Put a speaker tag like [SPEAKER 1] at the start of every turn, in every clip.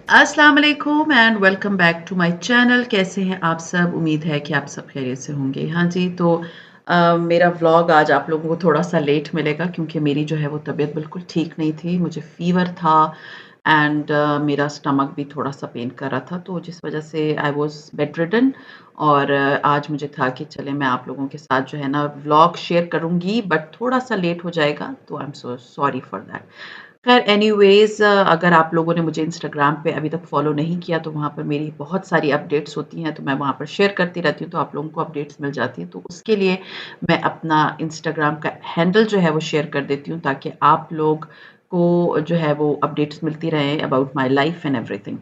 [SPEAKER 1] अस्सलाम वालेकुम and welcome back to my channel. कैसे हैं आप सब? उम्मीद है कि आप सब खैरियत से होंगे। हाँ जी, तो मेरा व्लॉग आज आप लोगों को थोड़ा-सा लेट मिलेगा क्योंकि मेरी जो है वो तबीयत बिल्कुल ठीक नहीं थी। मुझे फ़ीवर था एंड मेरा स्टमक भी थोड़ा-सा पेन कर रहा था, तो जिस वज़ह से आई वाज़ बेडरिडन और आज मुझे था कि चलें मैं आप लोगों के साथ जो है ना व्लॉग शेयर करूँगी, बट थोड़ा-सा लेट हो जाएगा, तो I am so sorry for that. ख़ैर एनीवेज़ अगर आप लोगों ने मुझे इंस्टाग्राम पे अभी तक फ़ॉलो नहीं किया तो वहाँ पर मेरी बहुत सारी अपडेट्स होती हैं, तो मैं वहाँ पर शेयर करती रहती हूँ, तो आप लोगों को अपडेट्स मिल जाती हैं। तो उसके लिए मैं अपना इंस्टाग्राम का हैंडल जो है वो शेयर कर देती हूँ ताकि आप लोग को जो है वो अपडेट्स मिलती रहें about my life and everything.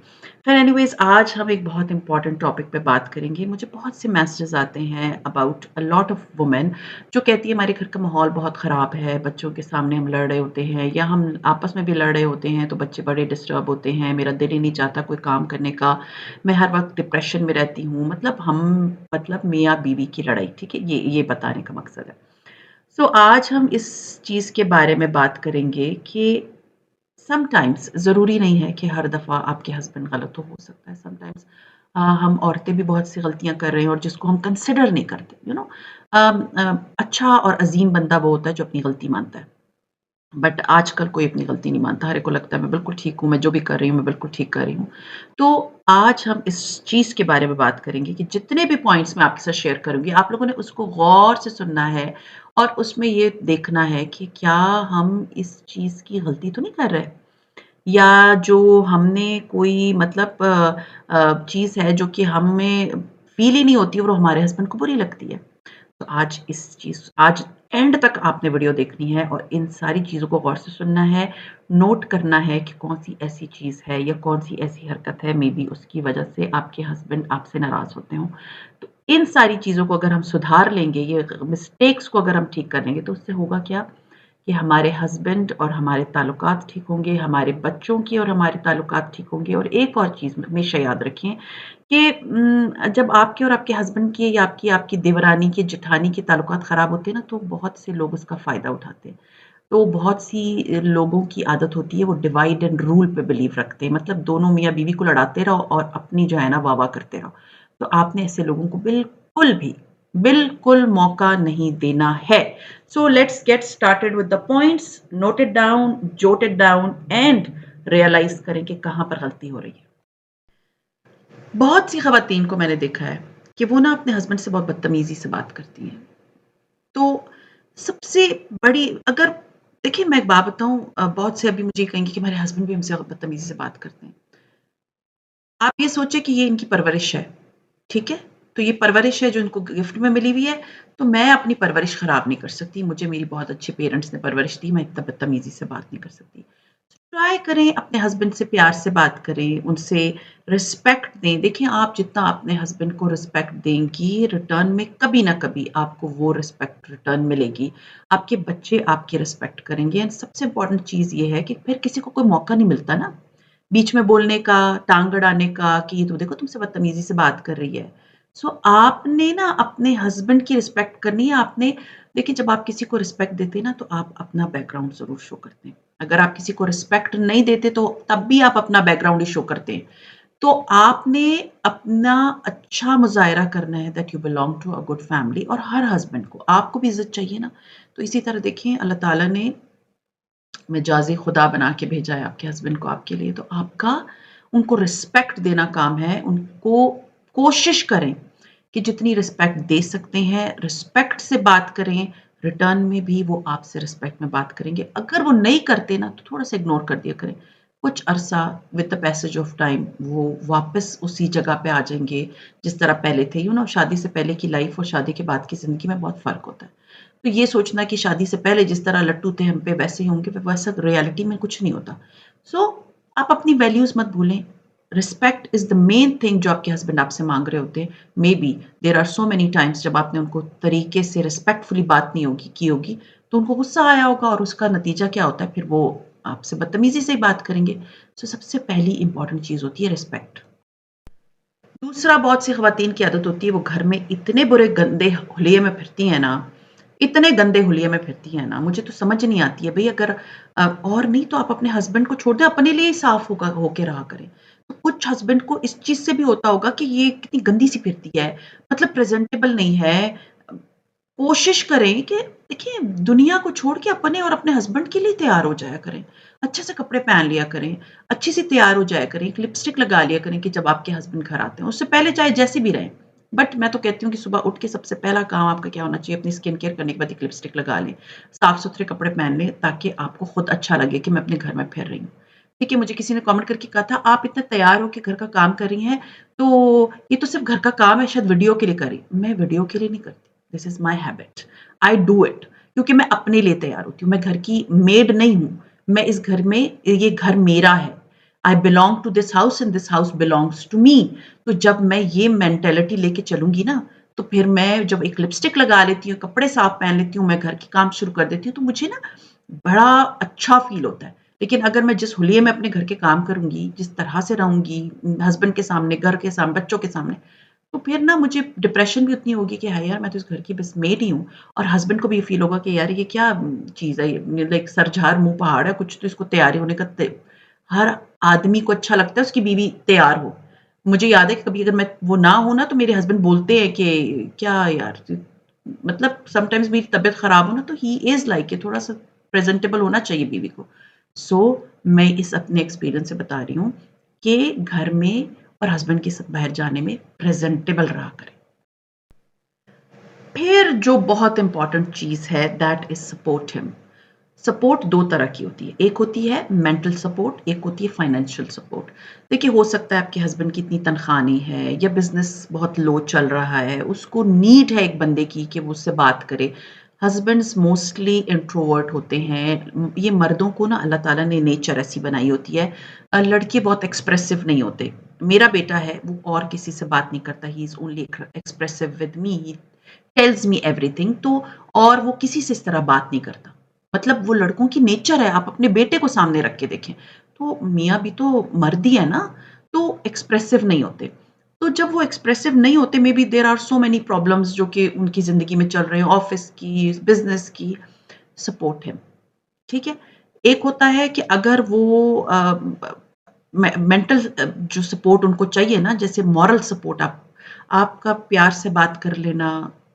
[SPEAKER 1] ख़ैर एनीवेज़ आज हम एक बहुत इम्पोर्टेंट टॉपिक पे बात करेंगे। मुझे बहुत से मैसेजेस आते हैं about a lot of women जो कहती है हमारे घर का माहौल बहुत ख़राब है, बच्चों के सामने हम लड़ रहे होते हैं या हम आपस में भी लड़ रहे होते हैं, तो बच्चे बड़े डिस्टर्ब होते हैं, मेरा दिल ही नहीं चाहता कोई काम करने का, मैं हर वक़्त डिप्रेशन में रहती हूँ। मतलब मियाँ-बीवी की लड़ाई, ठीक है? ये बताने का मकसद है। सो आज हम इस चीज़ के बारे में बात करेंगे कि समटाइम्स ज़रूरी नहीं है कि हर दफ़ा आपके हस्बैंड गलत हो सकता है समटाइम्स हम औरतें भी बहुत सी गलतियाँ कर रहे हैं और जिसको हम कंसिडर नहीं करते, यू नो। अच्छा और अज़ीम बंदा वो होता है जो अपनी गलती मानता है। बट आजकल कोई अपनी गलती नहीं मानता, हर एक को लगता है मैं बिल्कुल ठीक हूँ, मैं जो भी कर रही हूँ, मैं बिल्कुल ठीक कर रही हूँ। तो आज हम इस चीज़ के बारे में बात करेंगे कि जितने भी पॉइंट्स मैं आपके साथ शेयर करूँगी, आप लोगों ने उसको गौर से सुनना है और उसमें ये देखना है कि क्या हम इस चीज़ की गलती तो नहीं कर रहे? या जो हमने कोई मतलब चीज़ है जो कि हमें फ़ील ही नहीं होती और वो हमारे हस्बैंड को बुरी लगती है। तो आज एंड तक आपने वीडियो देखनी है और इन सारी चीज़ों को गौर से सुनना है, नोट करना है कि कौन-सी ऐसी चीज़ है या कौन-सी ऐसी हरकत है मे बी उसकी वज़ह से आपके हस्बैंड आपसे नाराज़ होते हों। तो इन सारी चीज़ों को अगर हम सुधार लेंगे, ये मिस्टेक्स को अगर हम ठीक कर लेंगे तो उससे होगा क्या कि हमारे हस्बैंड और हमारे ताल्लुकात ठीक होंगे, हमारे बच्चों की और हमारे ताल्लुकात ठीक होंगे और एक और चीज़ हमेशा याद रखें कि जब आपके और आपके हस्बैंड के या आपकी आपकी देवरानी के, जेठानी के ताल्लुकात ख़राब होते हैं ना, तो बहुत से लोग उसका फ़ायदा उठाते हैं। तो बहुत सी लोगों की आदत होती है, वो डिवाइड एंड रूल पे बिलीव रखते हैं। मतलब दोनों मियाँ-बीवी को लड़ाते रहो और अपनी जो है ना वाह-वाह करते रहो। तो आपने ऐसे लोगों को बिल्कुल मौका नहीं देना है। So let's get started with the points, note it down, jot it down and realize करें कि कहाँ पर गलती हो रही है। बहुत सी ख़वातीन को मैंने देखा है कि वो ना अपने हस्बैंड से बहुत बदतमीज़ी से बात करती हैं। तो सबसे बड़ी अगर देखिए मैं एक बात बताऊँ बहुत से अभी मुझे ये कहेंगे कि मेरे हस्बैंड भी हमसे बदतमीज़ी से बात करते हैं। आप ये सोचिए कि ये इनकी परवरिश है, ठीक है? तो ये परवरिश है जो इनको गिफ्ट में मिली हुई है, तो मैं अपनी परवरिश ख़राब नहीं कर सकती। मुझे मेरी बहुत अच्छे पेरेंट्स ने परवरिश दी, मैं इतना बदतमीज़ी से बात नहीं कर सकती। ट्राई करें अपने हस्बैंड से प्यार से बात करें, उनसे रिस्पेक्ट दें। देखिए आप जितना अपने हस्बैंड को रिस्पेक्ट देंगी, रिटर्न में कभी न कभी आपको वो रिस्पेक्ट रिटर्न मिलेगी। आपके बच्चे आपकी रिस्पेक्ट करेंगे एंड सबसे इम्पोर्टेंट चीज़ ये है कि फिर किसी को कोई मौका नहीं मिलता ना, बीच में बोलने का, टांग अड़ाने का कि ये तो देखो तुमसे बदतमीज़ी से बात कर रही है। सो आपने ना अपने हस्बैंड की रिस्पेक्ट करनी है। आपने देखिए जब आप किसी को रिस्पेक्ट देते हैं ना तो आप अपना बैकग्राउंड ज़रूर शो करते हैं। अगर आप किसी को रिस्पेक्ट नहीं देते तो तब भी आप अपना बैकग्राउंड ही शो करते हैं। तो आपने अपना अच्छा मुज़ाहिरा करना है that you belong to a good family और हर हस्बैंड को आपको भी इज़्ज़त चाहिए ना। तो इसी तरह देखिए अल्लाह ताला ने मिजाज़ी खुदा बना के भेजा है आपके हस्बैंड को आपके लिए, तो आपका उनको रिस्पेक्ट देना काम है। उनको कोशिश करें कि जितनी रिस्पेक्ट दे सकते हैं, रिस्पेक्ट से बात करें, रिटर्न में भी वो आपसे रिस्पेक्ट में बात करेंगे। अगर वो नहीं करते ना, तो थोड़ा-सा इग्नोर कर दिया करें। कुछ अरसा with the passage of time वो वापस उसी जगह पे आ जाएँगे, जिस तरह पहले थे। शादी से पहले की लाइफ़ और शादी के बाद की ज़िंदगी में बहुत फ़र्क होता है। तो ये सोचना कि शादी से पहले जिस तरह लट्टू थे हम पे वैसे ही होंगे, वैसा रियलिटी में कुछ नहीं होता। सो आप अपनी वैल्यूज़ मत भूलें। Respect is the main thing जो आपके हस्बैंड आपसे माँग रहे होते हैं। Maybe there are so many times जब आपने उनको तरीके से रिस्पेक्टफुली बात नहीं होगी की होगी, तो उनको गुस्सा आया होगा और उसका नतीजा क्या होता है, फिर वो आपसे बदतमीज़ी से ही बात करेंगे। सो सबसे पहली इम्पोर्टेंट चीज़ होती है रिस्पेक्ट। दूसरा बहुत सी ख़वातीन की आदत होती है वो घर में इतने बुरे गंदे हुलिये में फिरती हैं ना, इतने गंदे हुलिये में फिरती हैं ना, मुझे तो समझ नहीं आती है भई अगर और नहीं तो आप अपने हस्बैंड को छोड़ दें, अपने लिए ही साफ़ होगा होके रहा करें। तो कुछ हस्बैंड को इस चीज़ से भी होता होगा कि ये कितनी गंदी-सी फिरती है, मतलब प्रेज़ेंटेबल नहीं है। कोशिश करें कि देखिए दुनिया को छोड़ के अपने और अपने हस्बैंड के लिए तैयार हो जाया करें। अच्छे से कपड़े पहन लिया करें, अच्छी सी तैयार हो जाया करें, एक लिपस्टिक लगा लिया करें कि जब आपके हस्बैंड घर आते हैं, उससे पहले चाहे जैसे भी रहें। बट मैं तो कहती हूँ कि सुबह उठ के सबसे पहला काम आपका क्या होना चाहिए, अपनी स्किन केयर करने के बाद एक लिपस्टिक लगा लें, साफ-सुथरे कपड़े पहन लें ताकि आपको खुद अच्छा लगे कि मैं अपने घर में फिर रही हूँ। ठीक है, मुझे किसी ने कमेंट करके कहा था, "आप इतना तैयार हो के घर का काम कर रही हैं, तो ये तो सिर्फ़ घर का काम है, शायद वीडियो के लिए कर रही।" मैं वीडियो के लिए नहीं करती। This is my habit. I do it क्योंकि मैं अपने लिए तैयार होती हूँ। मैं घर की मेड नहीं हूँ। मैं इस घर में ये घर मेरा है। I belong to this house and this house belongs to me. तो जब मैं ये मेंटालिटी लेके चलूँगी ना, तो फिर मैं जब एक लिपस्टिक लगा लेती हूँ, कपड़े साफ पहन लेती हूँ, मैं घर के काम शुरू कर देती हूँ, तो मुझे ना बड़ा अच्छा फ़ील होता है। लेकिन अगर मैं जिस हुलिये में अपने घर के काम करूँगी, जिस तरह से रहूँगी हस्बैंड के सामने, घर के सामने, बच्चों के सामने, तो फिर ना मुझे डिप्रेशन भी उतनी होगी कि हाय यार मैं तो इस घर की बस मेड ही हूँ और हस्बैंड को भी ये फ़ील होगा कि यार ये क्या चीज़ है ये लाइक सर झाड़ मुँह पहाड़ है, कुछ तो इसको तैयारी होने का त हर आदमी को अच्छा लगता है उसकी बीवी तैयार हो। मुझे याद है कि कभी अगर मैं वो ना हो ना तो मेरे हस्बैंड बोलते हैं कि क्या यार मतलब समटाइम्स मेरी तबीयत खराब हो ना तो ही इज़ लाइक कि थोड़ा-सा प्रेज़ेंटेबल होना चाहिए बीवी को। सो मैं इस अपने एक्सपीरियंस से बता रही हूँ कि घर में और हस्बैंड के साथ बाहर जाने में प्रेज़ेंटेबल रहा करें। फिर जो बहुत इम्पोर्टेंट चीज़ है that is support him. Support 2 तरह की होती है। एक होती है मेंटल सपोर्ट, एक होती है फाइनेंशियल सपोर्ट। देखिए हो सकता है आपके हस्बैंड की इतनी तनख़्वाह नहीं है या बिज़नेस बहुत लो चल रहा है, उसको नीड है एक बंदे की कि वो उससे बात करे। हस्बैंड्स मोस्टली इंट्रोवर्ट होते हैं। ये मर्दों को ना अल्लाह ताला ने नेचर ऐसी बनाई होती है। लड़के बहुत एक्सप्रेसिव नहीं होते। मेरा बेटा है वो और किसी से बात नहीं करता, he is only expressive with me, he tells me everything तो और वो किसी से इस तरह बात नहीं करता। मतलब वो लड़कों की नेचर है, आप अपने बेटे को सामने रख के देखें, तो मियाँ भी तो मर्द ही है ना, तो एक्सप्रेसिव नहीं होते। तो जब वो एक्सप्रेसिव नहीं होते, maybe there are so many problems जो कि उनकी ज़िंदगी में चल रहे हैं, ऑफ़िस की, बिज़नेस की, सपोर्ट हिम, ठीक है? एक होता है कि अगर वो मेंटल जो सपोर्ट उनको चाहिए ना, जैसे मॉरल सपोर्ट आपका प्यार से बात कर लेना,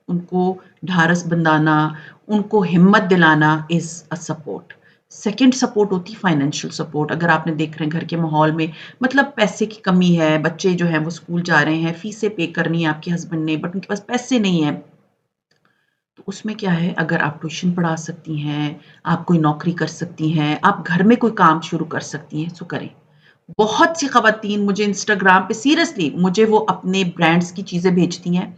[SPEAKER 1] उनको ढाढ़स बंधाना, उनको हिम्मत दिलाना is a support. Second support होती है फाइनेंशियल सपोर्ट। अगर आपने देख रहे हैं घर के माहौल में मतलब पैसे की कमी है, बच्चे जो हैं वो स्कूल जा रहे हैं, फीसें पे करनी है आपके हस्बैंड ने बट उनके पास पैसे नहीं हैं। तो उसमें क्या है अगर आप ट्यूशन पढ़ा सकती हैं, आप कोई नौकरी कर सकती हैं, आप घर में कोई काम शुरू कर सकती हैं, सो करें। बहुत सी ख़वातीन मुझे इंस्टाग्राम पे सीरियसली मुझे वो अपने ब्रांड्स की चीज़ें भेजती हैं।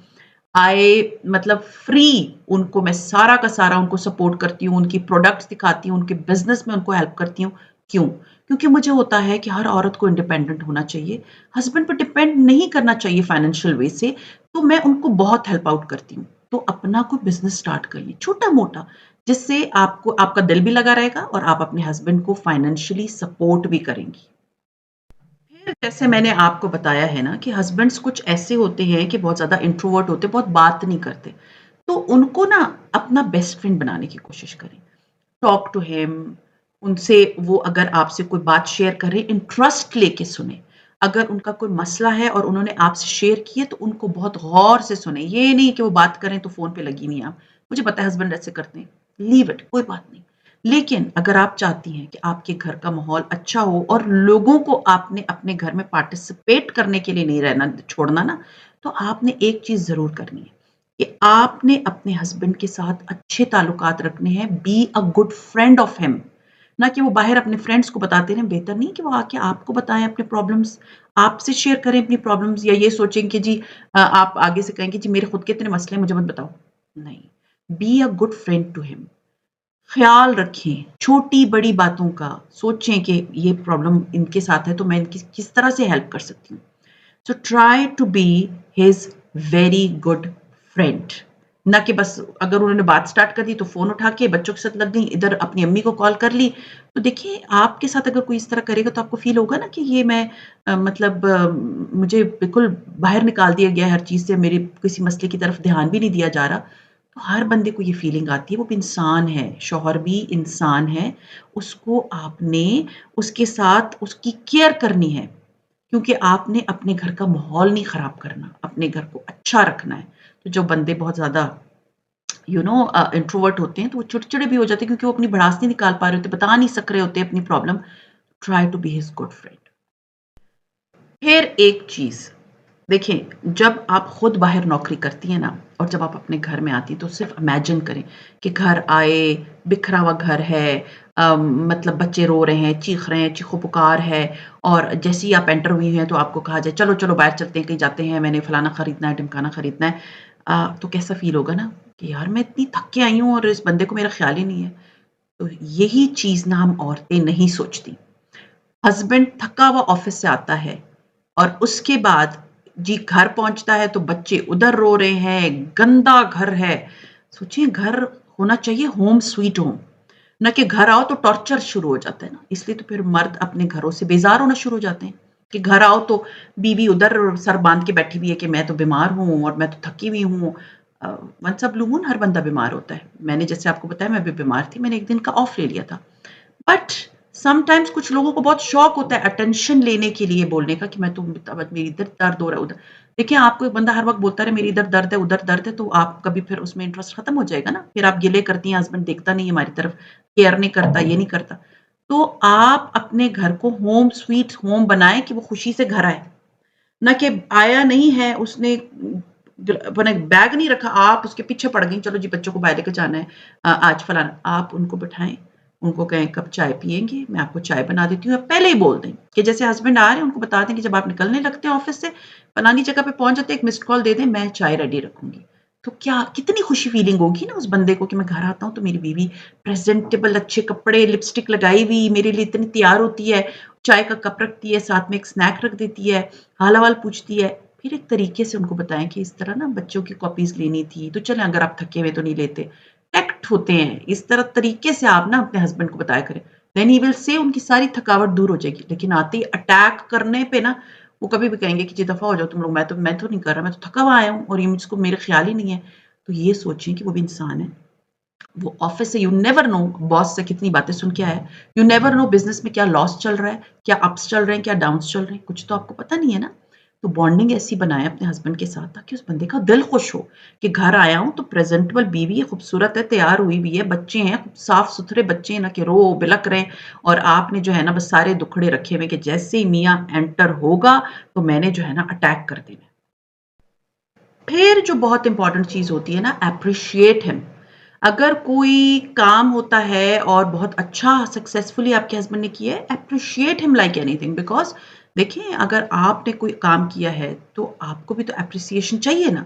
[SPEAKER 1] मतलब फ्री उनको मैं सारा का सारा उनको सपोर्ट करती हूँ, उनकी प्रोडक्ट्स दिखाती हूँ, उनके बिज़नेस में उनको हेल्प करती हूँ। क्यों? क्योंकि मुझे होता है कि हर औरत को इंडिपेंडेंट होना चाहिए, हस्बैंड पे डिपेंड नहीं करना चाहिए फाइनेंशियल वे से, तो मैं उनको बहुत हेल्प आउट करती हूँ। तो अपना कोई बिज़नेस स्टार्ट करिए, छोटा-मोटा, जिससे आपको आपका दिल भी लगा रहेगा और आप अपने हस्बैंड को फाइनेंशियली सपोर्ट भी करेंगी। फिर जैसे मैंने आपको बताया है ना कि हस्बैंड्स कुछ ऐसे होते हैं कि बहुत ज़्यादा इंट्रोवर्ट होते हैं, बहुत बात नहीं करते। तो उनको ना अपना बेस्ट फ्रेंड बनाने की कोशिश करें। टॉक टू हिम, उनसे वो अगर आपसे कोई बात शेयर कर रहे हैं, इंटरेस्ट लेके सुनें। अगर उनका कोई मसला है और उन्होंने आपसे शेयर किए तो उनको बहुत गौर से सुनें। ये नहीं कि वो बात करें तो फ़ोन पे लगी नहीं आप। मुझे पता है हस्बैंड ऐसे करते हैं, लीव इट कोई बात नहीं। लेकिन अगर आप चाहती हैं कि आपके घर का माहौल अच्छा हो और लोगों को आपने अपने घर में पार्टिसिपेट करने के लिए नहीं रहना छोड़ना ना, तो आपने एक चीज़ ज़रूर करनी है। कि आपने अपने हस्बैंड के साथ अच्छे ताल्लुकात रखने हैं, B a good friend of him. ना कि वो बाहर अपने फ्रेंड्स को बताते रहें, बेहतर नहीं कि वो आके आपको बताएँ अपने प्रॉब्लम्स, आपसे शेयर करें अपनी प्रॉब्लम्स, या ये सोचें कि जी आप आगे से कहें कि जी मेरे खुद के इतने मसले हैं, मुझे मत बताओ। नहीं, be a good friend to him. ख़्याल रखें, छोटी-बड़ी बातों का, सोचें कि ये प्रॉब्लम इनके साथ है तो मैं इनकी किस तरह से हेल्प कर सकती हूँ। So try to be his very good friend. ना कि बस अगर उन्होंने बात स्टार्ट कर दी तो फ़ोन उठा के बच्चों के साथ लग गई, इधर अपनी अम्मी को कॉल कर ली। तो देखिए आपके साथ अगर कोई इस तरह करेगा तो आपको फ़ील होगा ना कि ये मैं मतलब मुझे बिल्कुल बाहर निकाल दिया गया है हर चीज़ से, मेरे किसी मसले की तरफ ध्यान भी नहीं दिया जा रहा। तो हर बंदे को ये फ़ीलिंग आती है, वो भी इंसान है, शौहर भी इंसान है, उसको आपने उसके साथ उसकी केयर करनी है। क्योंकि आपने अपने घर का माहौल नहीं ख़राब करना, अपने घर को अच्छा रखना है। तो जो बंदे बहुत ज़्यादा इंट्रोवर्ट होते हैं, तो वो चिड़चिड़े भी हो जाते हैं क्योंकि वो अपनी भड़ास नहीं निकाल पा रहे होते, बता नहीं सक रहे होते अपनी problem. Try to be his good friend. फिर एक चीज़, देखिए जब आप खुद बाहर नौकरी करती हैं ना और जब आप अपने घर में आती हैं तो सिर्फ़ इमेजिन करें कि घर आए, बिखरा हुआ घर है, मतलब बच्चे रो रहे हैं, चीख रहे हैं, चीखो-पुकार है, और जैसे ही आप एंटर हुई हैं तो आपको कहा जाए चलो, चलो बाहर चलते हैं, कहीं जाते हैं, मैंने फलाना खरीदना है, ढिमकाना खरीदना है। तो कैसा फ़ील होगा ना कि यार मैं इतनी थक के आई हूँ और इस बंदे को मेरा ख़्याल ही नहीं है। तो यही चीज़ ना हम औरतें नहीं सोचती। हस्बैंड थका हुआ ऑफिस से आता है और उसके बाद जी घर पहुंचता है तो बच्चे उधर रो रहे हैं, गंदा घर है। सोचिए घर होना चाहिए होम स्वीट होम, ना कि घर आओ तो टॉर्चर शुरू हो जाता है ना। इसलिए तो फिर मर्द अपने घरों से बेजार होना शुरू हो जाते हैं कि घर आओ तो बीवी उधर सर बांध के बैठी हुई है कि मैं तो बीमार हूँ और मैं तो थकी हुई हूँ। वंस अ ब्लू मून हर बंदा बीमार होता है। मैंने जैसे आपको बताया मैं भी बीमार थी, मैंने एक दिन का ऑफ ले लिया था। बट समटाइम्स कुछ लोगों को बहुत शौक होता है अटेंशन लेने के लिए बोलने का कि मैं तो मेरी इधर दर्द हो रहा है उधर। देखिए आपको एक बंदा हर वक्त बोलता रहे मेरी इधर दर्द है उधर दर्द है तो आप कभी फिर उसमें इंटरेस्ट खत्म हो जाएगा ना, फिर आप गिले करती हैं हस्बैंड देखता नहीं है हमारी तरफ, केयर नहीं करता, ये नहीं करता। तो आप अपने घर को होम स्वीट होम बनाएं कि वो खुशी से घर आए, ना कि आया नहीं है उसने अपना बैग नहीं रखा, आप उसके पीछे पड़ गई, चलो जी बच्चों को बाहर लेकर जाना है, आज फलाना। आप उनको बिठाएं, उनको कहें कप चाय पिएंगे, मैं आपको चाय बना देती हूँ, पहले ही बोल दें कि जैसे हस्बैंड आ रहे हैं उनको बता दें कि जब आप निकलने लगते हैं ऑफिस से फलानी जगह पे पहुंच जाते एक मिस्ड कॉल दे दें, मैं चाय रेडी रखूंगी। तो क्या कितनी खुशी फीलिंग होगी ना उस बंदे को कि मैं घर आता हूँ तो मेरी बीवी प्रेजेंटेबल अच्छे कपड़े लिपस्टिक लगाई हुई मेरे लिए इतनी तैयार होती है, चाय का कप रखती है, साथ में एक स्नैक रख देती है, हाल-अहवाल पूछती है। फिर एक तरीके से उनको बताएँ कि इस तरह ना बच्चों की कॉपीज़ लेनी थी, तो चलें अगर आप थके हुए तो नहीं लेते। टैक्ट होते हैं, इस तरह तरीके से आप ना अपने हस्बैंड को बताया करें। देन ही विल से उनकी सारी थकावट दूर हो जाएगी। लेकिन आते ही अटैक करने पे ना वो कभी भी कहेंगे कि जी दफ़ा हो जाओ तुम लोग, मैं तो नहीं कर रहा, मैं तो थका हुआ आया हूँ और ये मुझको मेरा ख़्याल ही नहीं है। तो ये सोचिए कि वो भी इंसान है। वो ऑफिस से यू नेवर नो बॉस से कितनी बातें सुन के आया है, यू नेवर नो बिजनेस में क्या लॉस चल रहा है, क्या अप्स चल रहे हैं, क्या डाउन्स चल रहे हैं, कुछ तो आपको पता नहीं है ना। तो बॉन्डिंग ऐसी बनाए अपने हस्बैंड के साथ ताकि उस बंदे का दिल खुश हो कि घर आया हूं तो प्रेजेंटेबल बीवी है, खूबसूरत है, तैयार हुई भी है, बच्चे हैं साफ सुथरे बच्चे हैं, ना कि रो बिलक रहे हैं, और आपने जो है ना बस सारे दुखड़े रखे हुए कि जैसे ही मियाँ एंटर होगा तो मैंने जो है ना अटैक कर देना। फिर जो बहुत इंपॉर्टेंट चीज़ होती है ना, एप्रिशिएट हिम। अगर कोई काम होता है और बहुत अच्छा सक्सेसफुली आपके हस्बैंड ने किया है, appreciate him like anything, because देखिए अगर आपने कोई काम किया है तो आपको भी तो एप्रिसिएशन चाहिए ना।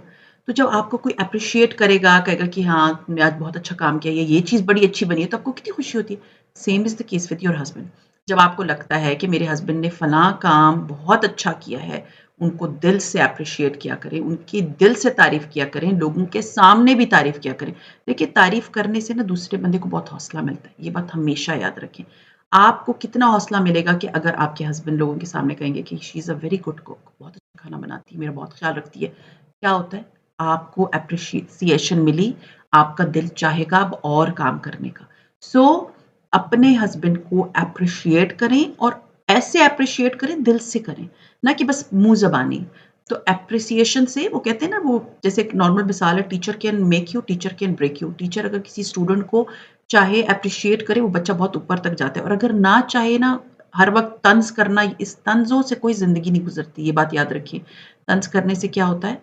[SPEAKER 1] तो जब आपको कोई एप्रिशिएट करेगा, कहेगा कि हाँ, तुमने आज बहुत अच्छा काम किया, ये चीज़ बड़ी अच्छी बनी है, तो आपको कितनी खुशी होती है। Same is the case with your husband. जब आपको लगता है कि मेरे हस्बैंड ने फलाँ काम बहुत अच्छा किया है, उनको दिल से एप्रिशिएट किया करें, उनकी दिल से तारीफ़ किया करें, लोगों के सामने भी तारीफ़ किया करें। देखिए तारीफ़ करने से ना दूसरे बंदे को बहुत हौसला मिलता है, ये बात हमेशा याद रखें। आपको कितना हौसला मिलेगा कि अगर आपके हस्बैंड लोगों के सामने कहेंगे कि she is a very good cook, बहुत अच्छा खाना बनाती है, मेरा बहुत ख़्याल रखती है। क्या होता है? आपको एप्रिशिएशन मिली, आपका दिल चाहेगा अब और काम करने का। सो अपने हस्बैंड को एप्रिशिएट करें और ऐसे एप्रिशिएट करें, दिल से करें। ना कि बस मुँह ज़बानी। तो एप्रिसिएशन से वो कहते हैं ना, वो जैसे एक नॉर्मल मिसाल है, teacher can make you, teacher can break you. Teacher अगर किसी स्टूडेंट को चाहे एप्रिशिएट करे, वो बच्चा बहुत ऊपर तक जाता है, और अगर ना चाहे ना, हर वक़्त तंज़ करना, इस तंज़ों से कोई ज़िंदगी नहीं गुज़रती, ये बात याद रखिए। तंज़ करने से क्या होता है?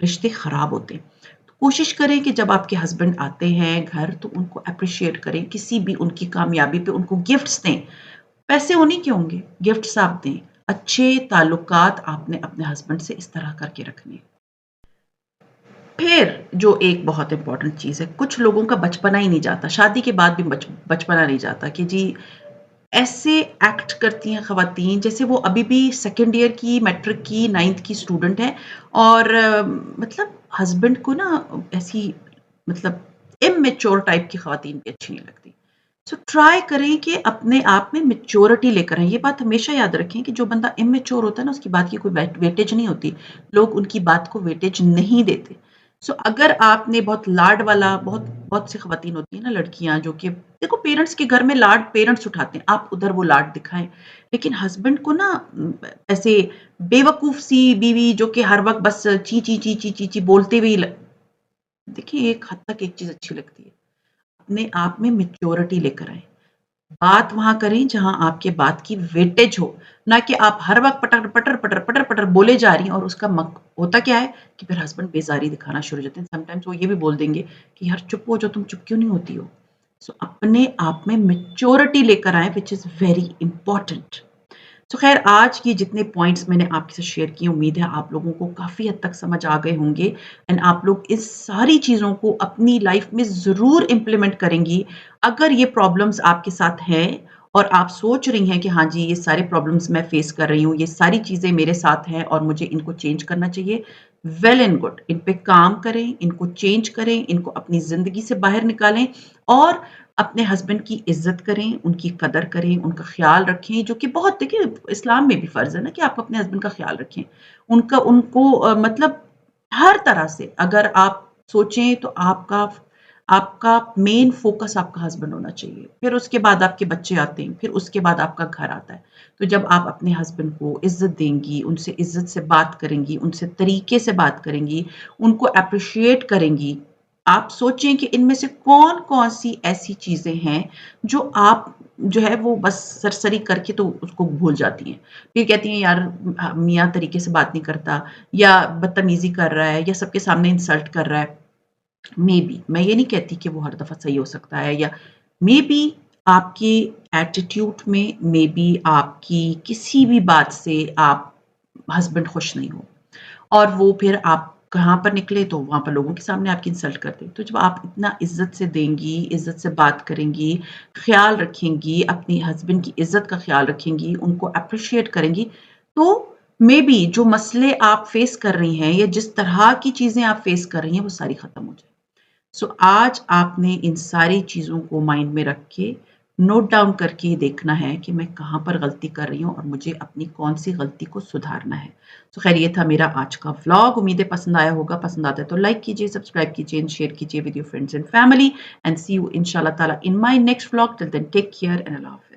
[SPEAKER 1] रिश्ते खराब होते हैं। कोशिश करें कि जब आपके हस्बैंड आते हैं घर तो उनको एप्रिशिएट करें, किसी भी उनकी कामयाबी पे उनको गिफ्ट्स दें। पैसे उन्हीं के होंगे, गिफ्ट्स आप दें। अच्छे ताल्लुकात आपने अपने हस्बैंड से इस तरह करके रखने हैं। फिर जो एक बहुत इम्पोर्टेंट चीज़ है, कुछ लोगों का बचपना ही नहीं जाता, शादी के बाद भी बचपना नहीं जाता कि जी ऐसे एक्ट करती हैं ख़वातीन जैसे वो अभी भी सेकंड ईयर की, मैट्रिक की, 9th की स्टूडेंट हैं और मतलब हस्बैंड को ना ऐसी मतलब इमैच्योर टाइप की ख़वातीन भी अच्छी नहीं लगती। सो ट्राई करें कि अपने आप में मैच्योरिटी लेकर आएँ। ये बात हमेशा याद रखें कि जो बंदा इमैच्योर होता है ना, उसकी बात की कोई वेटेज नहीं होती। लोग उनकी बात को वेटेज नहीं देते। सो अगर आपने बहुत लाड वाला बहुत बहुत सी ख़वातीन होती हैं ना लड़कियाँ जो कि देखो पेरेंट्स के घर में लाड पेरेंट्स उठाते हैं, आप उधर वो लाड दिखाएँ। लेकिन हस्बैंड को ना ऐसे बेवकूफ़ सी बीवी जो कि हर वक़्त बस ची, ची, ची, ची, ची, ची बोलते हुए ही ल देखिए एक हद तक एक चीज़ अच्छी लगती है। अपने आप में मैच्योरिटी लेकर आएँ। बात वहाँ करें जहाँ आपके बात की वेटेज हो, ना कि आप हर वक़्त पटर, पटर, पटर, पटर, पटर बोले जा रही हैं और उसका मक होता क्या है कि फिर हस्बैंड बेज़ारी दिखाना शुरू हो जाते हैं। समटाइम्स वो ये भी बोल देंगे कि यार चुप हो जाओ, तुम चुप क्यों नहीं होती हो? सो अपने आप में मैच्योरिटी लेकर आएँ व्हिच इज़ वेरी इम्पोर्टेंट। तो ख़ैर आज की जितने पॉइंट्स मैंने आपके साथ शेयर किए उम्मीद है आप लोगों को काफ़ी हद तक समझ आ गए होंगे एंड आप लोग इस सारी चीज़ों को अपनी लाइफ में ज़रूर इम्प्लीमेंट करेंगी। अगर ये प्रॉब्लम्स आपके साथ हैं और आप सोच रही हैं कि हाँ जी, ये सारे प्रॉब्लम्स मैं फ़ेस कर रही हूँ, ये सारी चीज़ें मेरे साथ हैं और मुझे इनको चेंज करना चाहिए, वेल एंड गुड। इन पे काम करें, इनको चेंज करें, इनको अपनी ज़िंदगी से बाहर निकालें और अपने हस्बैंड की इज़्ज़त करें, उनकी कदर करें, उनका ख़्याल रखें, जो कि बहुत देखिए इस्लाम में भी फ़र्ज़ है ना कि आप अपने हस्बैंड का ख़्याल रखें। उनको मतलब हर तरह से अगर आप सोचें तो आपका आपका मेन फ़ोकस आपका हस्बैंड होना चाहिए। फिर उसके बाद आपके बच्चे आते हैं, फिर उसके बाद आपका घर आता है। तो जब आप अपने हस्बैंड को इज़्ज़त देंगी, उनसे इज़्ज़त से बात करेंगी, उनसे तरीके से बात करेंगी, उनको एप्रिशिएट करेंगी, आप सोचें कि इनमें से कौन-कौन सी ऐसी चीज़ें हैं जो आप जो है वो बस सरसरी करके तो उसको भूल जाती हैं। फिर कहती हैं यार मियाँ तरीके से बात नहीं करता या बदतमीज़ी कर रहा है या सबके सामने इंसल्ट कर रहा है। मेबी मैं ये नहीं कहती कि वो हर दफ़ा सही हो सकता है या मेबी आपके एटीट्यूड में मेबी आपकी किसी भी बात से आप हस्बैंड खुश नहीं हो। और वो फिर आप कहाँ पर निकले तो वहाँ पर लोगों के सामने आपकी इंसल्ट कर दी। तो जब आप इतना इज़्ज़त से देंगी, इज़्ज़त से बात करेंगी, ख़्याल रखेंगी, अपनी हस्बैंड की इज़्ज़त का ख़्याल रखेंगी, उनको एप्रिशिएट करेंगी, तो मेबी जो मसले आप फ़ेस कर रही हैं या जिस तरह की चीज़ें आप फ़ेस कर रही हैं, वो सारी ख़त्म हो जाएँ। सो आज आपने इन सारी चीज़ों को माइंड में रख के नोट डाउन करके ये देखना है कि मैं कहाँ पर गलती कर रही हूँ और मुझे अपनी कौन-सी गलती को सुधारना है। तो ख़ैर ये था मेरा आज का व्लॉग उम्मीद है पसंद आया होगा। पसंद आता है तो लाइक कीजिए, सब्सक्राइब कीजिए एंड शेयर कीजिए with your friends and family and see you इंशाल्लाह ताला in my next vlog till then take care and अल्लाह हाफ़िज़।